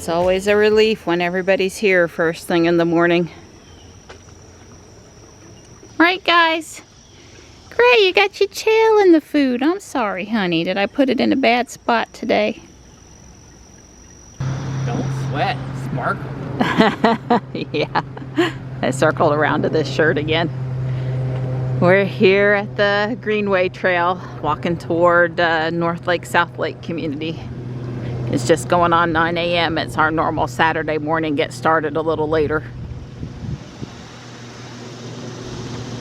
It's always a relief when everybody's here first thing in the morning. Right, guys? Gray, you got your tail in the food. I'm sorry, honey. Did I put it in a bad spot today? Don't sweat. Sparkle. Yeah. I circled around to this shirt again. We're here at the Greenway Trail, walking toward North Lake, South Lake community. It's just going on 9 a.m. It's our normal Saturday morning, get started a little later.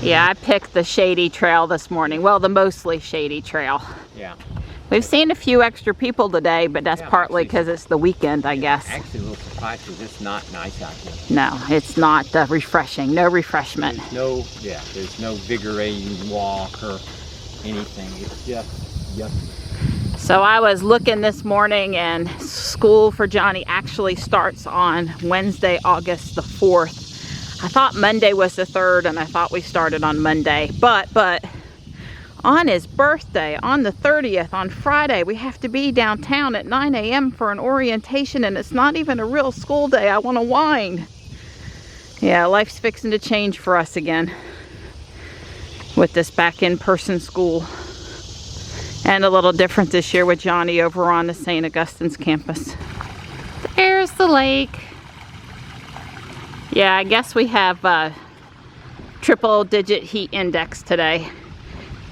Yeah, I picked the shady trail this morning. Well, the mostly shady trail. Yeah. We've seen a few extra people today, but that's partly because it's the weekend, I guess. Actually, a little surprised because it's not nice out here. No, it's not refreshing. No refreshment. There's no vigorating walk or anything. It's just yucky. So I was looking this morning, and school for Johnny actually starts on Wednesday, August the 4th. I thought Monday was the 3rd, and I thought we started on Monday. But on his birthday, on the 30th, on Friday, we have to be downtown at 9 a.m. for an orientation, and it's not even a real school day. I want to whine. Yeah, life's fixing to change for us again with this back in-person school. And a little different this year with Johnny over on the St. Augustine's campus. There's the lake. Yeah, I guess we have a triple-digit heat index today.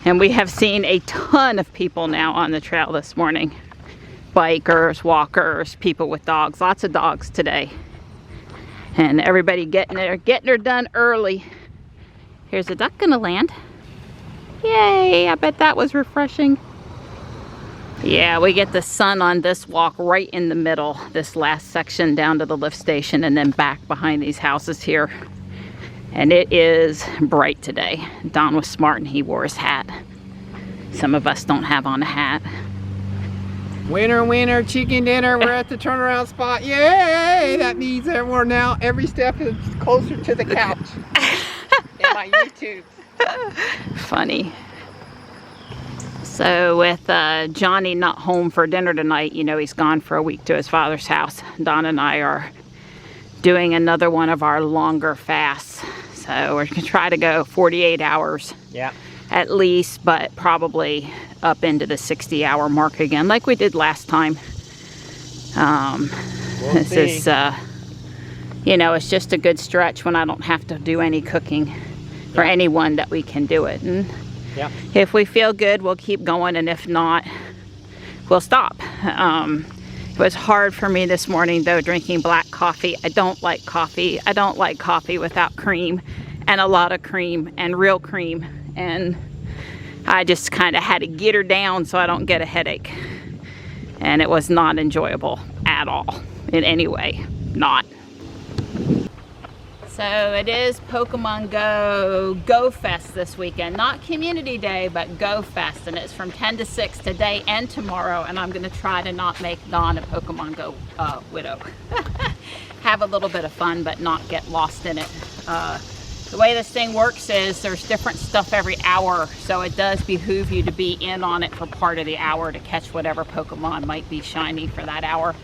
And we have seen a ton of people now on the trail this morning. Bikers, walkers, people with dogs. Lots of dogs today. And everybody getting her done early. Here's a duck gonna land. Yay, I bet that was refreshing. Yeah, we get the sun on this walk right in the middle, this last section down to the lift station and then back behind these houses here. And it is bright today. Don was smart and he wore his hat. Some of us don't have on a hat. Winner, winner, chicken dinner. We're at the turnaround spot. Yay! That means that we're now every step is closer to the couch. In my YouTube. Funny. So with Johnny not home for dinner tonight, you know he's gone for a week to his father's house. Don and I are doing another one of our longer fasts. So we're gonna try to go 48 hours. Yeah. At least, but probably up into the 60-hour mark again, like we did last time. This is, you know, it's just a good stretch when I don't have to do any cooking for anyone that we can do it. And if we feel good, we'll keep going, and if not, we'll stop. It was hard for me this morning, though, drinking black coffee. I don't like coffee. I don't like coffee without cream, and a lot of cream, and real cream. And I just kind of had to get her down so I don't get a headache. And it was not enjoyable at all, in any way. Not. So it is Pokemon Go Fest this weekend. Not Community Day, but Go Fest. And it's from 10 to 6 today and tomorrow. And I'm going to try to not make Dawn a Pokemon Go widow. Have a little bit of fun, but not get lost in it. The way this thing works is there's different stuff every hour. So it does behoove you to be in on it for part of the hour to catch whatever Pokemon might be shiny for that hour.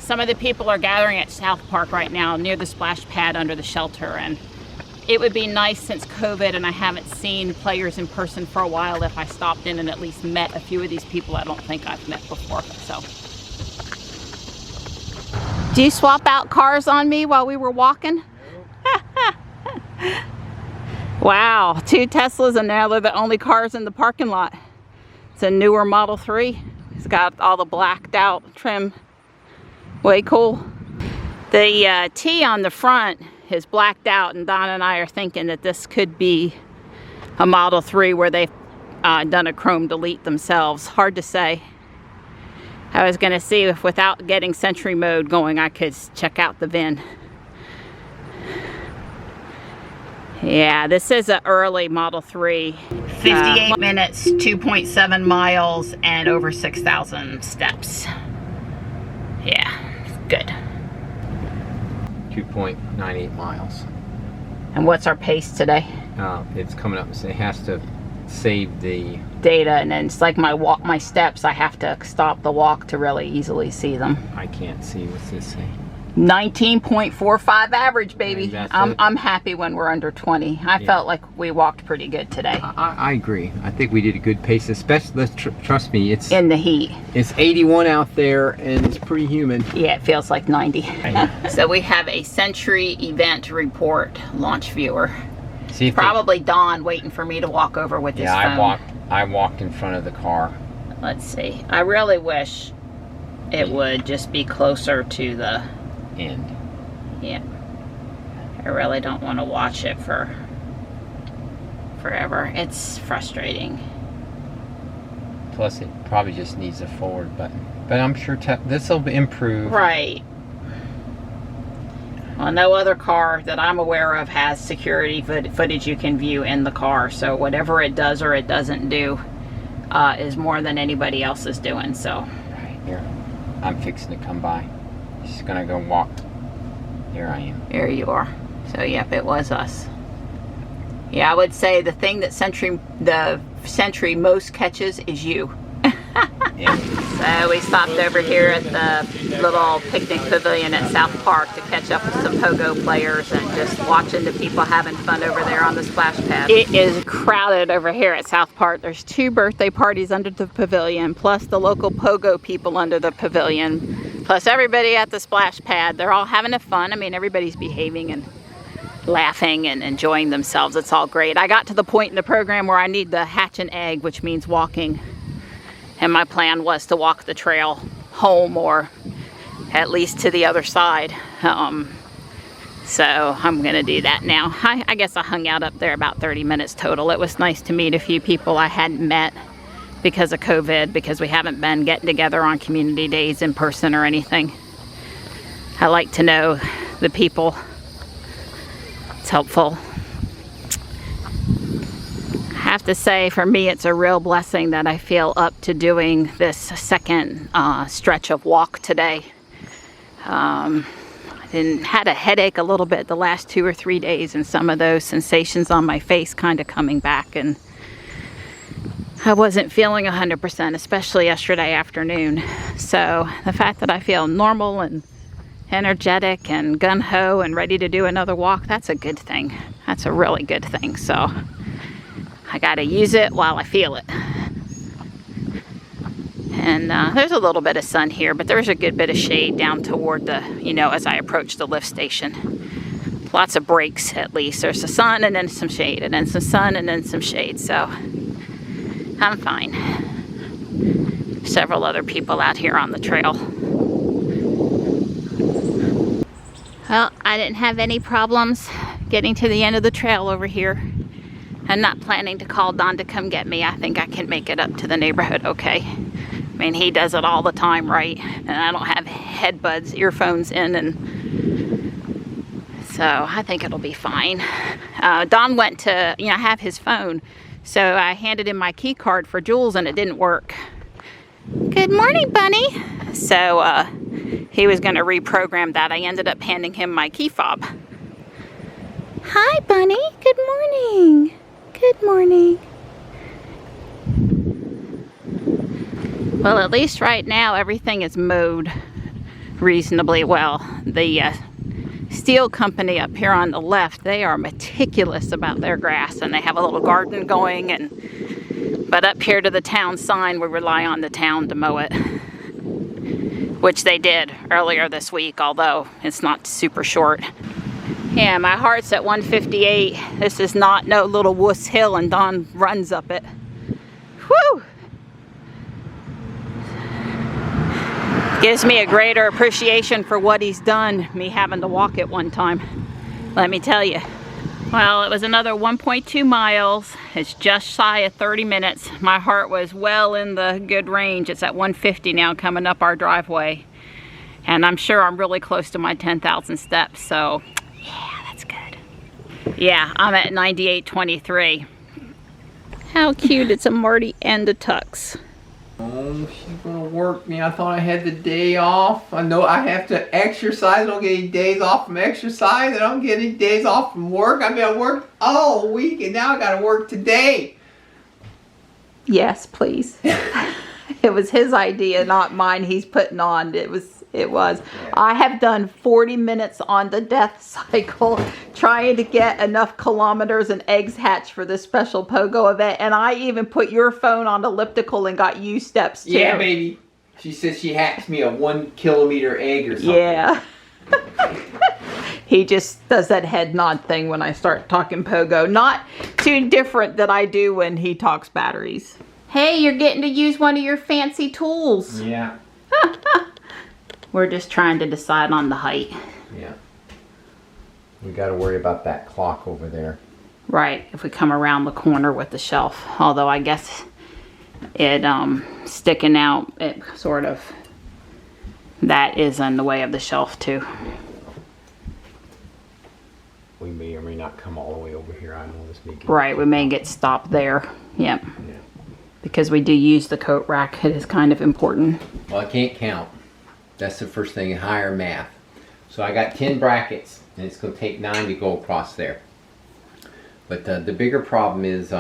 Some of the people are gathering at South Park right now near the splash pad under the shelter, and it would be nice since COVID and I haven't seen players in person for a while if I stopped in and at least met a few of these people I don't think I've met before. So, do you swap out cars on me while we were walking? Wow, 2 Teslas and now they're the only cars in the parking lot. It's a newer Model 3. It's got all the blacked out trim. Way cool. The T on the front is blacked out, and Don and I are thinking that this could be a Model 3 where they've done a chrome delete themselves. Hard to say. I was going to see if without getting Sentry mode going I could check out the VIN. Yeah, this is an early Model 3. 58 minutes, 2.7 miles, and over 6,000 steps. Yeah, good. 2.98 miles. And what's our pace today? It's coming up. It has to save the data, and then it's like my steps. I have to stop the walk to really easily see them. I can't see. What's this say? 19.45 average, baby. I'm I'm happy when we're under 20. I felt like we walked pretty good today. I agree. I think we did a good pace, especially, trust me, it's in the heat. It's 81 out there and it's pretty humid. Yeah, it feels like 90. So we have a Sentry event report launch viewer. See, probably Don waiting for me to walk over with his phone. Yeah, I walked in front of the car. Let's see. I really wish it would just be closer to the end. Yeah. I really don't want to watch it for forever. It's frustrating. Plus it probably just needs a forward button. But I'm sure this will improve. Right. Well, no other car that I'm aware of has security footage you can view in the car. So whatever it does or it doesn't do is more than anybody else is doing. So. Right here. I'm fixing to come by. Just gonna go walk. There I am. There you are. So yep, it was us. Yeah, I would say the thing that the Sentry most catches is you. Yeah. So we stopped over here at the little picnic pavilion at South Park to catch up with some pogo players and just watching the people having fun over there on the splash pad. It is crowded over here at South Park. There's 2 birthday parties under the pavilion, plus the local pogo people under the pavilion, plus everybody at the splash pad. They're all having fun. I mean, everybody's behaving and laughing and enjoying themselves. It's all great. I got to the point in the program where I need to hatch an egg, which means walking. And my plan was to walk the trail home or at least to the other side. So I'm gonna do that now. I guess I hung out up there about 30 minutes total. It was nice to meet a few people I hadn't met because of COVID, because we haven't been getting together on community days in person or anything. I like to know the people. It's helpful. I have to say, for me, it's a real blessing that I feel up to doing this second stretch of walk today. I had a headache a little bit the last 2 or 3 days, and some of those sensations on my face kind of coming back, and I wasn't feeling 100%, especially yesterday afternoon. So the fact that I feel normal and energetic and gung-ho and ready to do another walk, that's a good thing. That's a really good thing. So I gotta use it while I feel it. And there's a little bit of sun here, but there's a good bit of shade down toward the, as I approach the lift station. Lots of breaks, at least. There's the sun and then some shade, and then some sun and then some shade. So I'm fine. Several other people out here on the trail. Well, I didn't have any problems getting to the end of the trail over here. I'm not planning to call Don to come get me. I think I can make it up to the neighborhood okay. I mean, he does it all the time, right? And I don't have headbuds, earphones in, and so I think it'll be fine. Don went to, I have his phone, so I handed him my key card for Jules and it didn't work. Good morning, Bunny. So he was going to reprogram that. I ended up handing him my key fob. Hi, Bunny. Good morning. Good morning. Well, at least right now everything is mowed reasonably well. The steel company up here on the left, they are meticulous about their grass, and they have a little garden going, but up here to the town sign, we rely on the town to mow it, which they did earlier this week, although it's not super short. Yeah, my heart's at 158. This is not no little wuss hill, and Don runs up it. Whew! Gives me a greater appreciation for what he's done, me having to walk it one time, let me tell you. Well, it was another 1.2 miles. It's just shy of 30 minutes. My heart was well in the good range. It's at 150 now coming up our driveway. And I'm sure I'm really close to my 10,000 steps, so yeah, that's good. Yeah, I'm at 98.23. How cute, it's a Marty and a Tux. Oh, she's gonna work me. I thought I had the day off. I know I have to exercise. I don't get any days off from exercise. I don't get any days off from work. I mean, I worked all week and now I gotta work today. Yes, please. It was his idea, not mine. He's putting on. It was. Yeah. I have done 40 minutes on the death cycle trying to get enough kilometers and eggs hatched for this special pogo event. And I even put your phone on elliptical and got you steps too. Yeah, baby. She says she hatched me a 1 kilometer egg or something. Yeah. He just does that head nod thing when I start talking pogo. Not too different than I do when he talks batteries. Hey, you're getting to use one of your fancy tools. Yeah. We're just trying to decide on the height. Yeah. We got to worry about that clock over there. Right, if we come around the corner with the shelf. Although I guess it sticking out, it sort of, that is in the way of the shelf too. We may or may not come all the way over here. I know this may get... Right, we may get stopped there. Yep. Yeah. Because we do use the coat rack. It is kind of important. Well, I can't count. That's the first thing in higher math. So I got 10 brackets, and it's going to take 9 to go across there. But the bigger problem is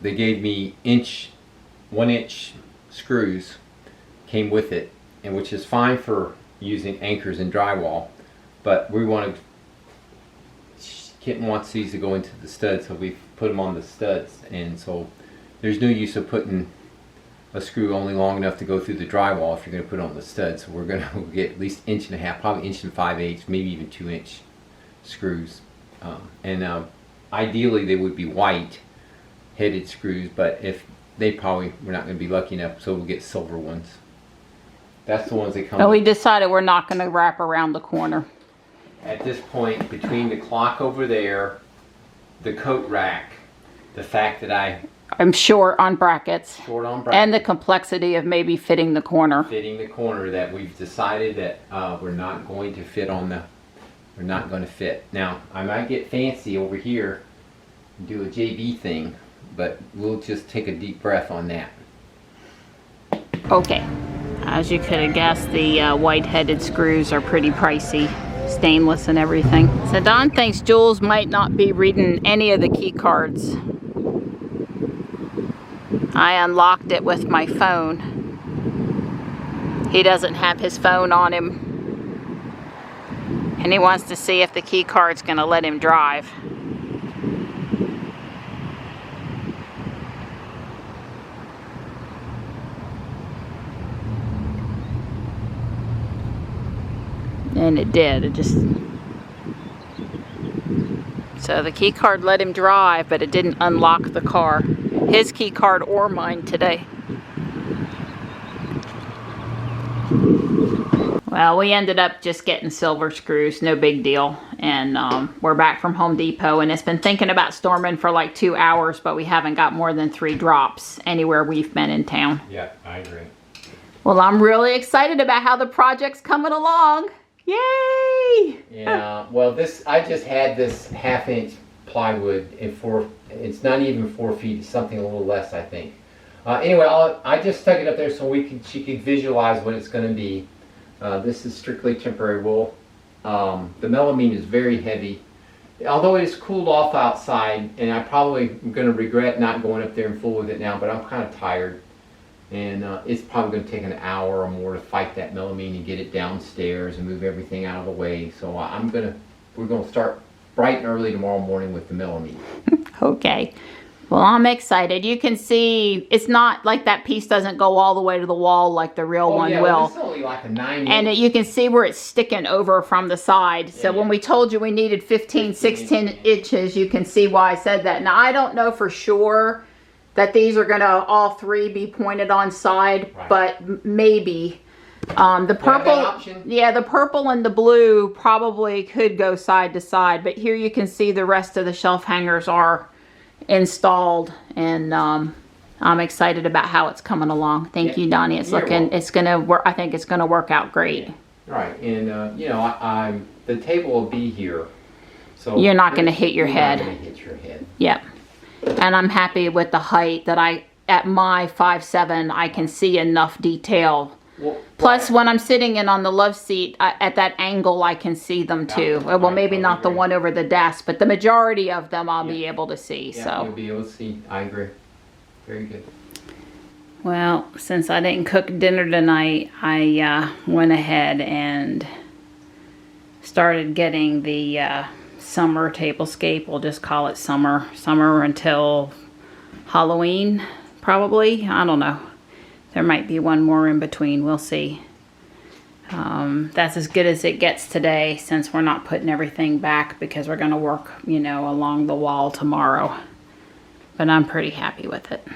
they gave me 1-inch screws, came with it, and which is fine for using anchors in drywall. But we wanted, Kitten wants these to go into the studs, so we put them on the studs, and so there's no use of putting a screw only long enough to go through the drywall if you're going to put it on the stud. So we're going to get at least 1.5 inches, probably 1 5/8, maybe even 2-inch screws. Ideally they would be white headed screws, but if they probably, we're not going to be lucky enough, so we'll get silver ones. That's the ones that come. And we decided we're not going to wrap around the corner. At this point, between the clock over there, the coat rack, the fact that I'm short on brackets. And the complexity of maybe fitting the corner. That we've decided that we're not going to fit on the, we're not going to fit. Now, I might get fancy over here and do a JB thing, but we'll just take a deep breath on that. Okay. As you could have guessed, the white-headed screws are pretty pricey. Stainless and everything. So Don thinks Jules might not be reading any of the key cards. I unlocked it with my phone. He doesn't have his phone on him. And he wants to see if the key card's gonna let him drive. And it did. It just... So the key card let him drive, but it didn't unlock the car. His key card or mine today. Well, we ended up just getting silver screws, no big deal. And we're back from Home Depot, and it's been thinking about storming for like 2 hours, but we haven't got more than 3 drops anywhere we've been in town. Yeah, I agree. Well, I'm really excited about how the project's coming along. Yay! Yeah, well, I just had this 1/2 inch plywood in it's not even 4 feet, it's something a little less, I think. Anyway, I just stuck it up there so she could visualize what it's going to be. This is strictly temporary wool. The melamine is very heavy. Although it is cooled off outside, and I probably am going to regret not going up there and full with it now, but I'm kind of tired. And it's probably going to take an hour or more to fight that melamine and get it downstairs and move everything out of the way. So we're going to start bright and early tomorrow morning with the melamine. Okay. Well, I'm excited. You can see it's not like that piece doesn't go all the way to the wall like the real one will. Well, it's only like a 9 and you can see where it's sticking over from the side. So when we told you we needed 15, 16 inches, you can see why I said that. Now, I don't know for sure that these are gonna all three be pointed on side, Right. but maybe. The purple, option. yeah, the purple and the blue probably could go side to side, but here you can see the rest of the shelf hangers are installed, and I'm excited about how it's coming along. Thank you, Donnie. It's You're looking, welcome. it's gonna work. I think it's gonna work out great. Right, and you know, I'm the table will be here, so You're not gonna hit your head. Not gonna hit your head. Yep. And I'm happy with the height that at my 5'7", I can see enough detail. Well, Plus, when I'm sitting in on the love seat, at that angle, I can see them too. Yeah, Well, I maybe totally not the agree. one over the desk, but the majority of them I'll be Yeah. able to see. yeah, So, you'll be able to see. I agree. Very good. well, since I didn't cook dinner tonight, I went ahead and started getting the summer tablescape. We'll just call it summer until Halloween, probably. I don't know. There might be one more in between. We'll see. That's as good as it gets today, since we're not putting everything back because we're going to work, you know, along the wall tomorrow. But I'm pretty happy with it.